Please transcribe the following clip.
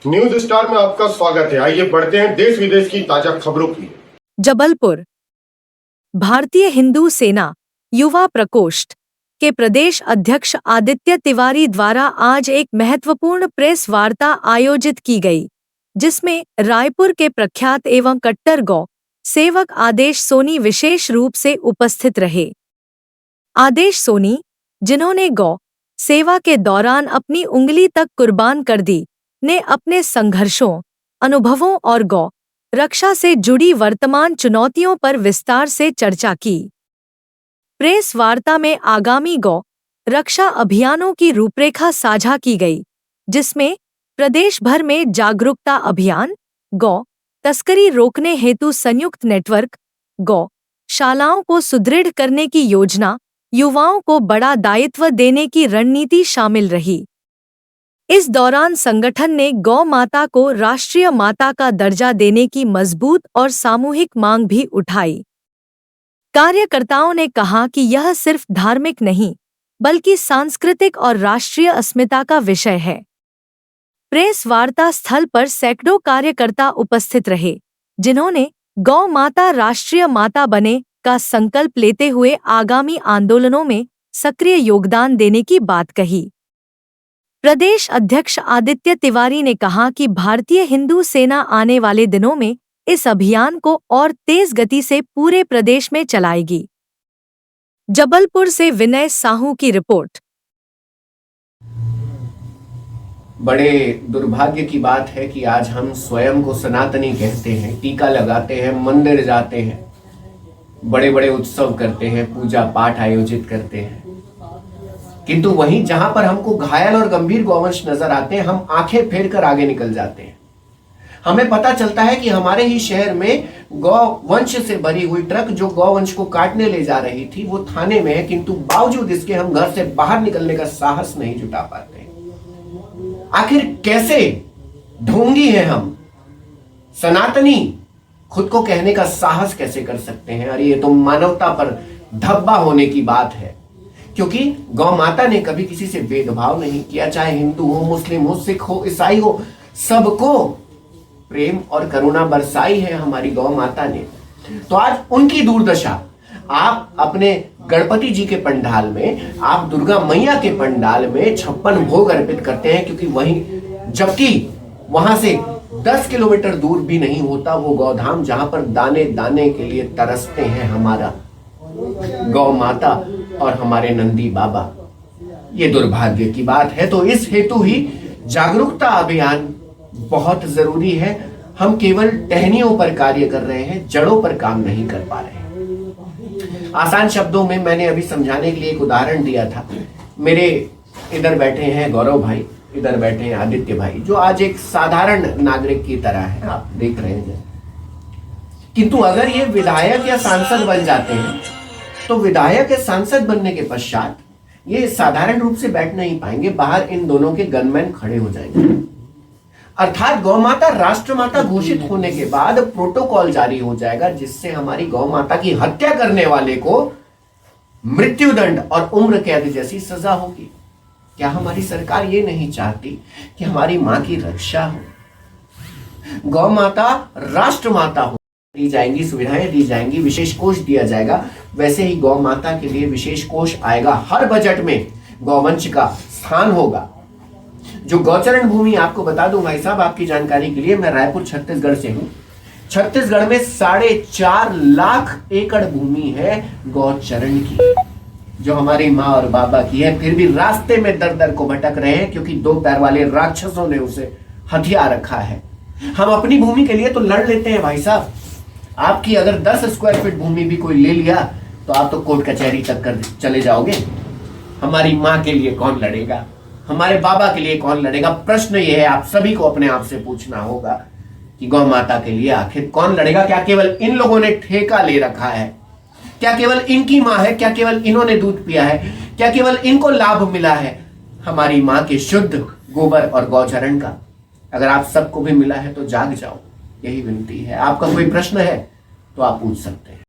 News star में आपका स्वागत है। आइए बढ़ते हैं देश विदेश की ताजा खबरों की। जबलपुर। भारतीय हिंदू सेना युवा प्रकोष्ठ के प्रदेश अध्यक्ष आदित्य तिवारी द्वारा आज एक महत्वपूर्ण प्रेस वार्ता आयोजित की गई, जिसमें रायपुर के प्रख्यात एवं कट्टर गौ सेवक आदेश सोनी विशेष रूप से उपस्थित रहे। आदेश सोनी, जिन्होंने गौ सेवा के दौरान अपनी उंगली तक कुर्बान कर दी, ने अपने संघर्षों, अनुभवों और गौ रक्षा से जुड़ी वर्तमान चुनौतियों पर विस्तार से चर्चा की। प्रेस वार्ता में आगामी गौ रक्षा अभियानों की रूपरेखा साझा की गई, जिसमें प्रदेश भर में जागरूकता अभियान, गौ तस्करी रोकने हेतु संयुक्त नेटवर्क, गौ शालाओं को सुदृढ़ करने की योजना, युवाओं को बड़ा दायित्व देने की रणनीति शामिल रही। इस दौरान संगठन ने गौ माता को राष्ट्रीय माता का दर्जा देने की मजबूत और सामूहिक मांग भी उठाई। कार्यकर्ताओं ने कहा कि यह सिर्फ धार्मिक नहीं, बल्कि सांस्कृतिक और राष्ट्रीय अस्मिता का विषय है। प्रेस वार्ता स्थल पर सैकड़ों कार्यकर्ता उपस्थित रहे, जिन्होंने गौ माता राष्ट्रीय माता बने का संकल्प लेते हुए आगामी आंदोलनों में सक्रिय योगदान देने की बात कही। प्रदेश अध्यक्ष आदित्य तिवारी ने कहा कि भारतीय हिंदू सेना आने वाले दिनों में इस अभियान को और तेज गति से पूरे प्रदेश में चलाएगी। जबलपुर से विनय साहू की रिपोर्ट। बड़े दुर्भाग्य की बात है कि आज हम स्वयं को सनातनी कहते हैं, टीका लगाते हैं, मंदिर जाते हैं, बड़े बड़े उत्सव करते हैं, पूजा पाठ आयोजित करते हैं, किंतु वहीं जहां पर हमको घायल और गंभीर गौवंश नजर आते हैं, हम आंखें फेर कर आगे निकल जाते हैं। हमें पता चलता है कि हमारे ही शहर में गौवंश से भरी हुई ट्रक जो गौवंश को काटने ले जा रही थी वो थाने में है, किंतु बावजूद इसके हम घर से बाहर निकलने का साहस नहीं जुटा पाते। आखिर कैसे ढोंगी हैं हम, सनातनी खुद को कहने का साहस कैसे कर सकते हैं? अरे ये तो मानवता पर धब्बा होने की बात है, क्योंकि गौ माता ने कभी किसी से भेदभाव नहीं किया, चाहे हिंदू हो, मुस्लिम हो, सिख हो, ईसाई हो, सबको प्रेम और करुणा बरसाई है हमारी गौ माता ने। तो आज उनकी दुर्दशा आप अपने गणपति जी के पंडाल में, आप दुर्गा मैया के पंडाल में 56 भोग अर्पित करते हैं, क्योंकि वहीं जबकि वहां से 10 किलोमीटर दूर भी नहीं होता वो गौधाम जहां पर दाने दाने के लिए तरसते हैं हमारा गौ माता और हमारे नंदी बाबा। ये दुर्भाग्य की बात है। तो इस हेतु ही जागरूकता अभियान बहुत जरूरी है। हम केवल टहनियों पर कार्य कर रहे हैं, जड़ों पर काम नहीं कर पा रहे। आसान शब्दों में मैंने अभी समझाने के लिए एक उदाहरण दिया था। मेरे इधर बैठे हैं गौरव भाई, इधर बैठे हैं आदित्य भाई, जो आज एक साधारण नागरिक की तरह है, आप देख रहे हैं। किंतु अगर ये विधायक या सांसद बन जाते हैं तो विधायक या सांसद बनने के पश्चात ये साधारण रूप से बैठ नहीं पाएंगे, बाहर इन दोनों के गनमैन खड़े हो जाएंगे। अर्थात गौ माता राष्ट्र माता घोषित होने के बाद प्रोटोकॉल जारी हो जाएगा, जिससे हमारी गौ माता की हत्या करने वाले को मृत्युदंड और उम्र कैद जैसी सजा होगी। क्या हमारी सरकार ये नहीं चाहती कि हमारी मां की रक्षा हो, गौ माता राष्ट्र माता हो? दी जाएंगी, सुविधाएं दी जाएंगी, विशेष कोष दिया जाएगा। वैसे ही गौ माता के लिए विशेष कोष आएगा, हर बजट में गौवंश का स्थान होगा। जो गौचरण भूमि, आपको बता दूं भाई साहब आपकी जानकारी के लिए, मैं रायपुर छत्तीसगढ़ से हूं। छत्तीसगढ़ में 4.5 लाख एकड़ भूमि है गौचरण की, जो हमारी माँ और बाबा की है। फिर भी रास्ते में दर दर को भटक रहे हैं, क्योंकि 2 पैर वाले राक्षसों ने उसे हथिया रखा है। हम अपनी भूमि के लिए तो लड़ लेते हैं भाई साहब। आपकी अगर 10 स्क्वायर फीट भूमि भी कोई ले लिया तो आप तो कोर्ट कचहरी तक कर चले जाओगे। हमारी माँ के लिए कौन लड़ेगा? हमारे बाबा के लिए कौन लड़ेगा? प्रश्न ये है, आप सभी को अपने आप से पूछना होगा कि गौ माता के लिए आखिर कौन लड़ेगा? क्या केवल इन लोगों ने ठेका ले रखा है? क्या केवल इनकी माँ है? क्या केवल इन्होंने दूध पिया है? क्या केवल इनको लाभ मिला है हमारी माँ के शुद्ध गोबर और गौचरण का? अगर आप सबको भी मिला है तो जाग जाओ, यही विनती है। आपका कोई प्रश्न है तो आप पूछ सकते हैं।